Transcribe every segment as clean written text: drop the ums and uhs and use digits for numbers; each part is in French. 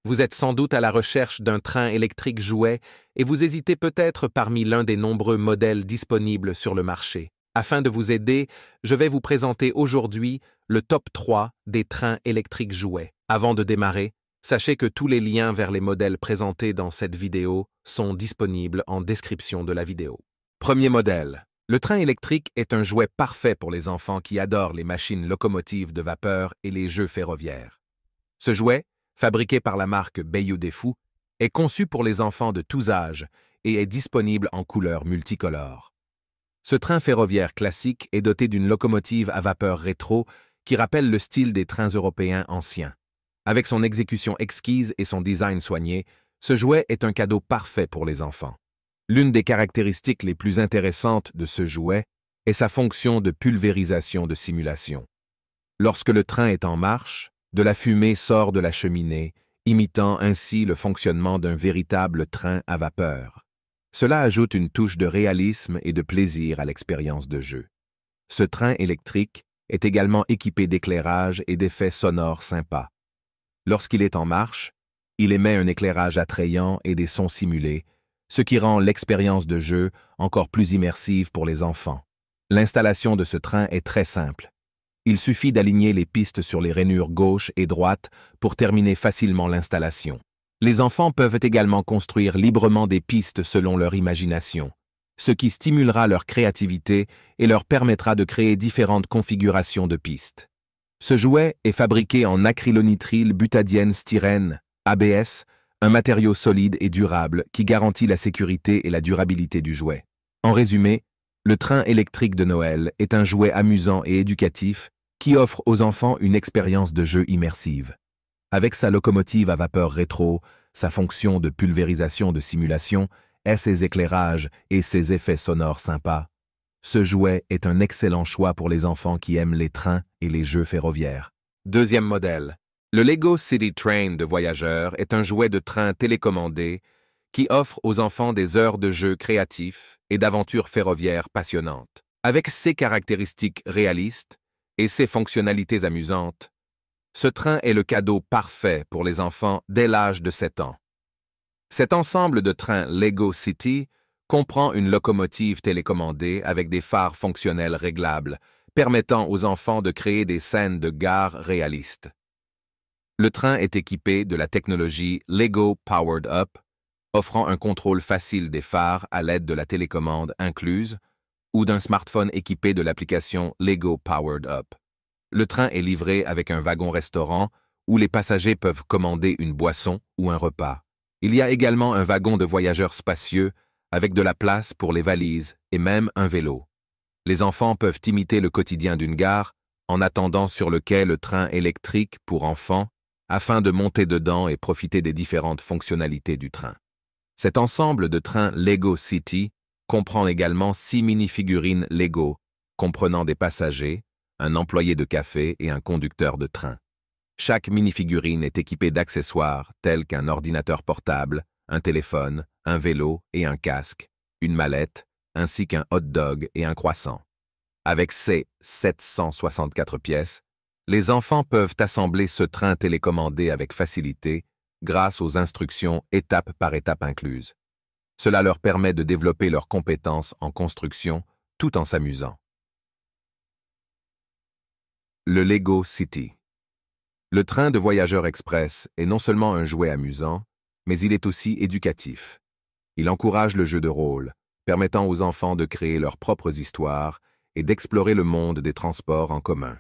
Vous êtes sans doute à la recherche d'un train électrique jouet et vous hésitez peut-être parmi l'un des nombreux modèles disponibles sur le marché. Afin de vous aider, je vais vous présenter aujourd'hui le top 3 des trains électriques jouets. Avant de démarrer, sachez que tous les liens vers les modèles présentés dans cette vidéo sont disponibles en description de la vidéo. Premier modèle. Le train électrique est un jouet parfait pour les enfants qui adorent les machines locomotives de vapeur et les jeux ferroviaires. Ce jouet, fabriqué par la marque Bayou Defou, est conçu pour les enfants de tous âges et est disponible en couleurs multicolores. Ce train ferroviaire classique est doté d'une locomotive à vapeur rétro qui rappelle le style des trains européens anciens. Avec son exécution exquise et son design soigné, ce jouet est un cadeau parfait pour les enfants. L'une des caractéristiques les plus intéressantes de ce jouet est sa fonction de pulvérisation de simulation. Lorsque le train est en marche, de la fumée sort de la cheminée, imitant ainsi le fonctionnement d'un véritable train à vapeur. Cela ajoute une touche de réalisme et de plaisir à l'expérience de jeu. Ce train électrique est également équipé d'éclairage et d'effets sonores sympas. Lorsqu'il est en marche, il émet un éclairage attrayant et des sons simulés, ce qui rend l'expérience de jeu encore plus immersive pour les enfants. L'installation de ce train est très simple. Il suffit d'aligner les pistes sur les rainures gauche et droite pour terminer facilement l'installation. Les enfants peuvent également construire librement des pistes selon leur imagination, ce qui stimulera leur créativité et leur permettra de créer différentes configurations de pistes. Ce jouet est fabriqué en acrylonitrile butadiène styrène, ABS, un matériau solide et durable qui garantit la sécurité et la durabilité du jouet. En résumé, le train électrique de Noël est un jouet amusant et éducatif qui offre aux enfants une expérience de jeu immersive. Avec sa locomotive à vapeur rétro, sa fonction de pulvérisation de simulation et ses éclairages et ses effets sonores sympas, ce jouet est un excellent choix pour les enfants qui aiment les trains et les jeux ferroviaires. Deuxième modèle. Le Lego City Train de voyageurs est un jouet de train télécommandé qui offre aux enfants des heures de jeu créatifs et d'aventures ferroviaires passionnantes. Avec ses caractéristiques réalistes et ses fonctionnalités amusantes, ce train est le cadeau parfait pour les enfants dès l'âge de 7 ans. Cet ensemble de trains Lego City comprend une locomotive télécommandée avec des phares fonctionnels réglables, permettant aux enfants de créer des scènes de gare réalistes. Le train est équipé de la technologie Lego Powered Up, offrant un contrôle facile des phares à l'aide de la télécommande incluse ou d'un smartphone équipé de l'application Lego Powered Up. Le train est livré avec un wagon-restaurant où les passagers peuvent commander une boisson ou un repas. Il y a également un wagon de voyageurs spacieux avec de la place pour les valises et même un vélo. Les enfants peuvent imiter le quotidien d'une gare en attendant sur le quai le train électrique pour enfants afin de monter dedans et profiter des différentes fonctionnalités du train. Cet ensemble de trains Lego City comprend également 6 mini-figurines Lego, comprenant des passagers, un employé de café et un conducteur de train. Chaque mini-figurine est équipée d'accessoires tels qu'un ordinateur portable, un téléphone, un vélo et un casque, une mallette, ainsi qu'un hot dog et un croissant. Avec ces 764 pièces, les enfants peuvent assembler ce train télécommandé avec facilité grâce aux instructions étape par étape incluses. Cela leur permet de développer leurs compétences en construction tout en s'amusant. Le Lego City. Le train de voyageurs express est non seulement un jouet amusant, mais il est aussi éducatif. Il encourage le jeu de rôle, permettant aux enfants de créer leurs propres histoires et d'explorer le monde des transports en commun.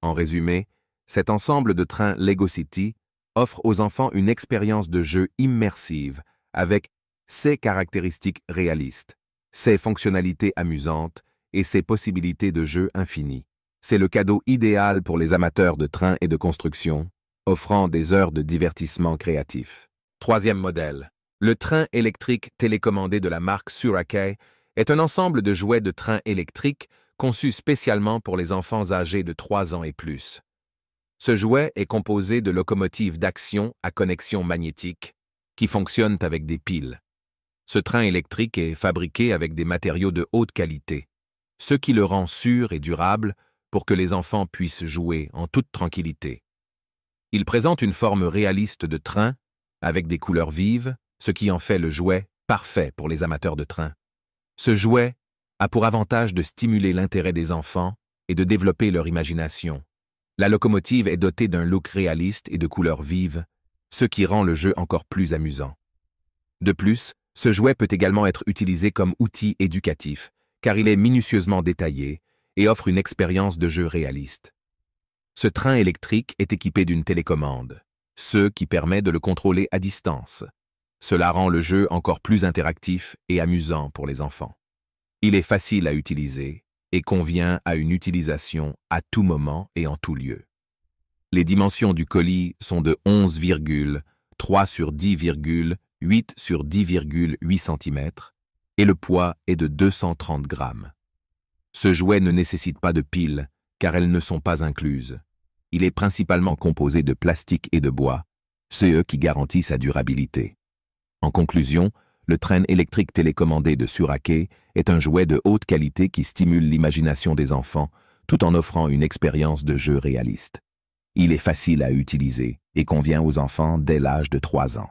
En résumé, cet ensemble de trains Lego City offre aux enfants une expérience de jeu immersive avec ses caractéristiques réalistes, ses fonctionnalités amusantes et ses possibilités de jeu infinies. C'est le cadeau idéal pour les amateurs de trains et de construction, offrant des heures de divertissement créatif. Troisième modèle. Le train électrique télécommandé de la marque Surakai est un ensemble de jouets de train électrique conçu spécialement pour les enfants âgés de 3 ans et plus. Ce jouet est composé de locomotives d'action à connexion magnétique qui fonctionnent avec des piles. Ce train électrique est fabriqué avec des matériaux de haute qualité, ce qui le rend sûr et durable pour que les enfants puissent jouer en toute tranquillité. Il présente une forme réaliste de train avec des couleurs vives, ce qui en fait le jouet parfait pour les amateurs de train. Ce jouet a pour avantage de stimuler l'intérêt des enfants et de développer leur imagination. La locomotive est dotée d'un look réaliste et de couleurs vives, ce qui rend le jeu encore plus amusant. De plus, ce jouet peut également être utilisé comme outil éducatif, car il est minutieusement détaillé et offre une expérience de jeu réaliste. Ce train électrique est équipé d'une télécommande, ce qui permet de le contrôler à distance. Cela rend le jeu encore plus interactif et amusant pour les enfants. Il est facile à utiliser et convient à une utilisation à tout moment et en tout lieu. Les dimensions du colis sont de 11,3 sur 10,8 sur 10,8 cm et le poids est de 230 grammes. Ce jouet ne nécessite pas de piles car elles ne sont pas incluses. Il est principalement composé de plastique et de bois, ce qui garantit sa durabilité. En conclusion, le train électrique télécommandé de Suraké est un jouet de haute qualité qui stimule l'imagination des enfants tout en offrant une expérience de jeu réaliste. Il est facile à utiliser et convient aux enfants dès l'âge de 3 ans.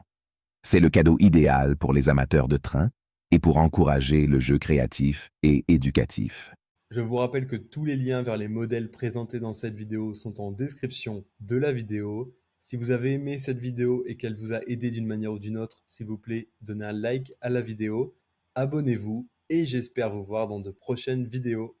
C'est le cadeau idéal pour les amateurs de train et pour encourager le jeu créatif et éducatif. Je vous rappelle que tous les liens vers les modèles présentés dans cette vidéo sont en description de la vidéo. Si vous avez aimé cette vidéo et qu'elle vous a aidé d'une manière ou d'une autre, s'il vous plaît, donnez un like à la vidéo, abonnez-vous et j'espère vous voir dans de prochaines vidéos.